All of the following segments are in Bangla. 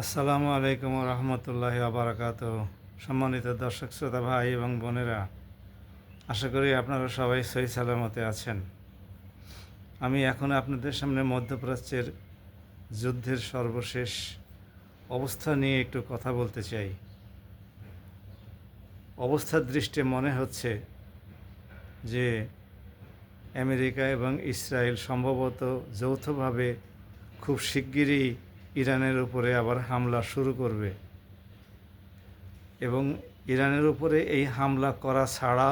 আসসালামু আলাইকুম রহমতুল্লাহি আবরাকাত। সম্মানিত দর্শক শ্রোতা ভাই এবং বোনেরা, আশা করি আপনারা সবাই সহি সালামতে আছেন। আমি এখন আপনাদের সামনে মধ্যপ্রাচ্যের যুদ্ধের সর্বশেষ অবস্থা নিয়ে একটু কথা বলতে চাই। অবস্থার দৃষ্টে মনে হচ্ছে যে আমেরিকা এবং ইসরায়েল সম্ভবত যৌথভাবে খুব শিগগিরই ইরানের উপরে আবার হামলা শুরু করবে এবং ইরানের উপরে এই হামলা করা ছাড়া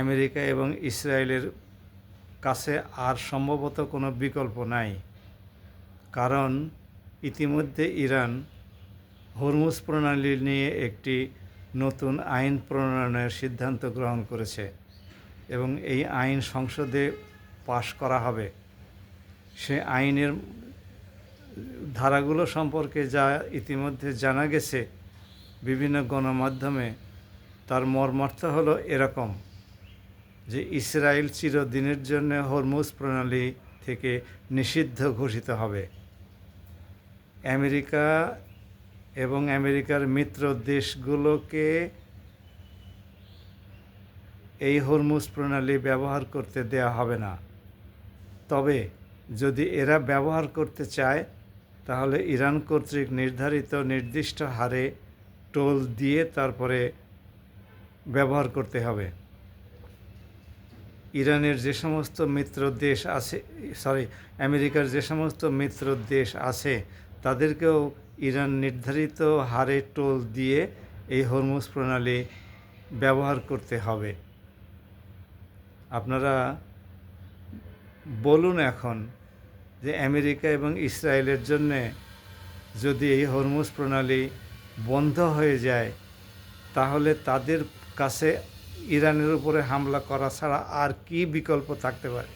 আমেরিকা এবং ইসরায়েলের কাছে আর সম্ভবত কোনো বিকল্প নাই। কারণ ইতিমধ্যে ইরান হরমুজ প্রণালী নিয়ে একটি নতুন আইন প্রণয়নের সিদ্ধান্ত গ্রহণ করেছে এবং এই আইন সংসদে পাশ করা হবে। সে আইনের ধারাগুলো সম্পর্কে যা ইতিমধ্যে জানা গেছে বিভিন্ন গণমাধ্যমে, তার মর্মার্থ হলো এরকম যে ইসরায়েল চিরদিনের জন্য হরমুজ প্রণালী থেকে নিষিদ্ধ ঘোষিত হবে। আমেরিকা এবং আমেরিকার মিত্র দেশগুলোকে এই হরমুজ প্রণালী ব্যবহার করতে দেয়া হবে না। তবে যদি এরা ব্যবহার করতে চায় তাহলে ইরান কর্তৃক নির্ধারিত নির্দিষ্ট হারে টোল দিয়ে তারপরে ব্যবহার করতে হবে। ইরানের যে সমস্ত মিত্র দেশ আছে, আমেরিকার যে সমস্ত মিত্র দেশ আছে তাদেরকেও ইরান নির্ধারিত হারে টোল দিয়ে এই হরমুজ প্রণালী ব্যবহার করতে হবে। আপনারা বলুন এখন যে আমেরিকা এবং ইসরায়েলের জন্যে যদি এই হরমুজ প্রণালী বন্ধ হয়ে যায় তাহলে তাদের কাছে ইরানের উপরে হামলা করা ছাড়া আর কি বিকল্প থাকতে পারে?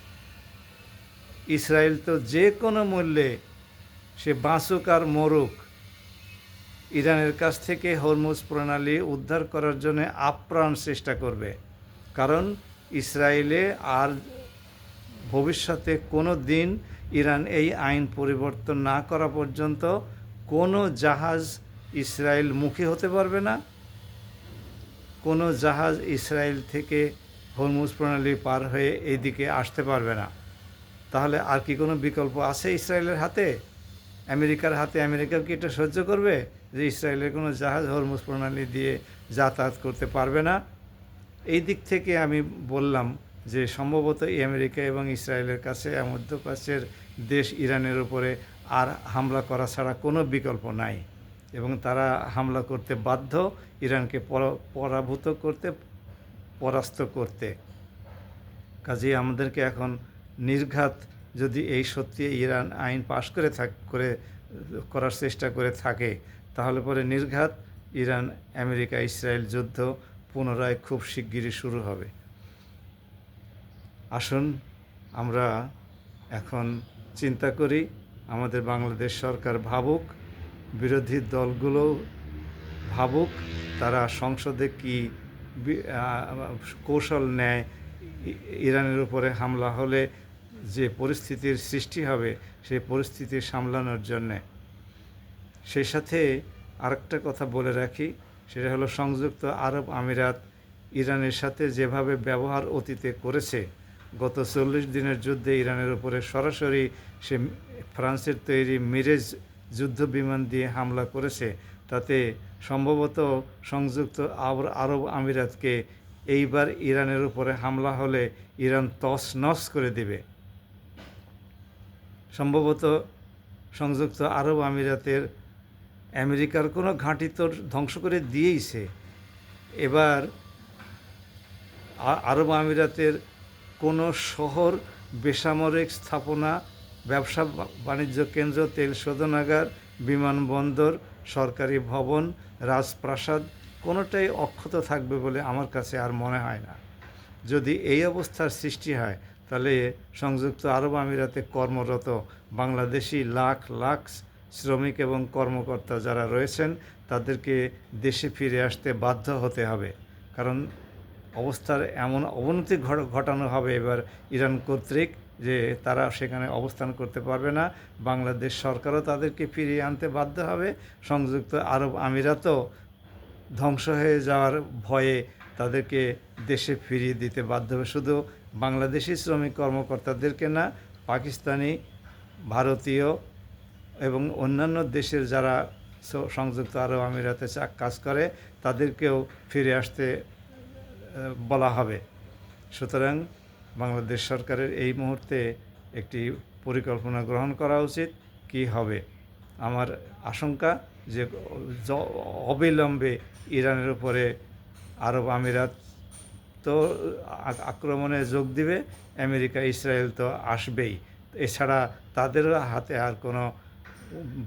ইসরায়েল তো যে কোনো মূল্যে সে বাঁচুক আর মরুক ইরানের কাছ থেকে হরমুজ প্রণালী উদ্ধার করার জন্য আপ্রাণ চেষ্টা করবে। কারণ ইসরায়েলে আর ভবিষ্যতে কোনো দিন ইরান এই আইন পরিবর্তন না করা পর্যন্ত কোনো জাহাজ ইসরায়েল মুখী হতে পারবে না, কোনো জাহাজ ইসরায়েল থেকে হরমুজ প্রণালী পার হয়ে এইদিকে আসতে পারবে না। তাহলে আর কি কোনো বিকল্প আছে ইসরায়েলের হাতে? আমেরিকার হাতে? আমেরিকা কি এটা সহ্য করবে যে ইসরায়েলের কোনো জাহাজ হরমুজ প্রণালী দিয়ে যাতায়াত করতে পারবে না? এই দিক থেকে আমি বললাম যে সম্ভবত আমেরিকা এবং ইসরায়েলের কাছে মধ্যপ্রাচ্যের দেশ ইরানের উপরে আর হামলা করা ছাড়া কোনো বিকল্প নাই এবং তারা হামলা করতে বাধ্য, ইরানকে পরাভূত করতে, পরাস্ত করতে। কাজেই আমাদেরকে এখন নির্ঘাত, যদি এই সত্যি ইরান আইন পাশ করার চেষ্টা করে থাকে তাহলে পরে নির্ঘাত ইরান আমেরিকা ইসরায়েল যুদ্ধ পুনরায় খুব শিগগিরই শুরু হবে। আসুন আমরা এখন চিন্তা করি, আমাদের বাংলাদেশ সরকার ভাবুক, বিরোধী দলগুলো ভাবুক, তারা সংসদে কি কৌশল নেয় ইরানের উপরে হামলা হলে যে পরিস্থিতির সৃষ্টি হবে সেই পরিস্থিতি সামলানোর জন্যে। সেই সাথে আরেকটা কথা বলে রাখি, সেটা হলো সংযুক্ত আরব আমিরাত ইরানের সাথে যেভাবে ব্যবহার অতীতে করেছে, গত 40 দিনের যুদ্ধে ইরানের উপরে সরাসরি সে ফ্রান্সের তৈরি মিরেজ যুদ্ধ বিমান দিয়ে হামলা করেছে, তাতে সম্ভবত সংযুক্ত আরব আমিরাতকে এইবার ইরানের উপরে হামলা হলে ইরান তছনছ করে দেবে। সম্ভবত সংযুক্ত আরব আমিরাতের আমেরিকার কোনো ঘাঁটি তো ধ্বংস করে দিয়েইছে। এবার আরব আমিরাতের কোনো শহর, বেসামরিক স্থাপনা, ব্যবসা বাণিজ্য কেন্দ্র, তেল শোধনাগার, বিমানবন্দর, সরকারি ভবন, রাজপ্রাসাদ কোনোটাই অক্ষত থাকবে বলে আমার কাছে আর মনে হয় না। যদি এই অবস্থার সৃষ্টি হয় তাহলে সংযুক্ত আরব আমিরাতে কর্মরত বাংলাদেশি লাখ লাখ শ্রমিক এবং কর্মকর্তা যারা রয়েছেন তাদেরকে দেশে ফিরে আসতে বাধ্য হতে হবে। কারণ অবস্থার এমন অবনতি ঘটানো হবে এবার ইরান কর্তৃক যে তারা সেখানে অবস্থান করতে পারবে না। বাংলাদেশ সরকারও তাদেরকে ফিরিয়ে আনতে বাধ্য হবে। সংযুক্ত আরব আমিরাতও ধ্বংস হয়ে যাওয়ার ভয়ে তাদেরকে দেশে ফিরিয়ে দিতে বাধ্য হবে। শুধু বাংলাদেশি শ্রমিক কর্মকর্তাদেরকে না, পাকিস্তানি, ভারতীয় এবং অন্যান্য দেশের যারা সংযুক্ত আরব আমিরাতে কাজ করে তাদেরকেও ফিরে আসতে বলা হবে। সুতরাং বাংলাদেশ সরকারের এই মুহূর্তে একটি পরিকল্পনা গ্রহণ করা উচিত কি হবে। আমার আশঙ্কা যে অবিলম্বে ইরানের উপরে আরব আমিরাত তো আক্রমণে যোগ দিবে, আমেরিকা ইসরায়েল তো আসবেই। এছাড়া তাদের হাতে আর কোনো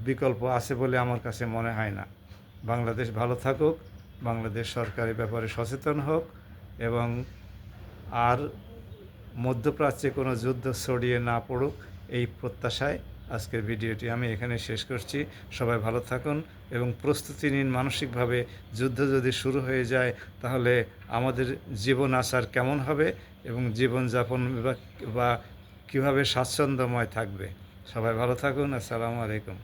বিকল্প আছে বলে আমার কাছে মনে হয় না। বাংলাদেশ ভালো থাকুক, বাংলাদেশ সরকার এ ব্যাপারে সচেতন হোক এবং আর মধ্যপ্রাচ্যে কোনো যুদ্ধ ছড়িয়ে না পড়ুক, এই প্রত্যাশায় আজকের ভিডিওটি আমি এখানে শেষ করছি। সবাই ভালো থাকুন এবং প্রস্তুতি নিন মানসিকভাবে। যুদ্ধ যদি শুরু হয়ে যায় তাহলে আমাদের জীবন আচার কেমন হবে এবং জীবনযাপন বা কীভাবে স্বাচ্ছন্দ্যময় থাকবে। সবাই ভালো থাকুন। আসসালামু আলাইকুম।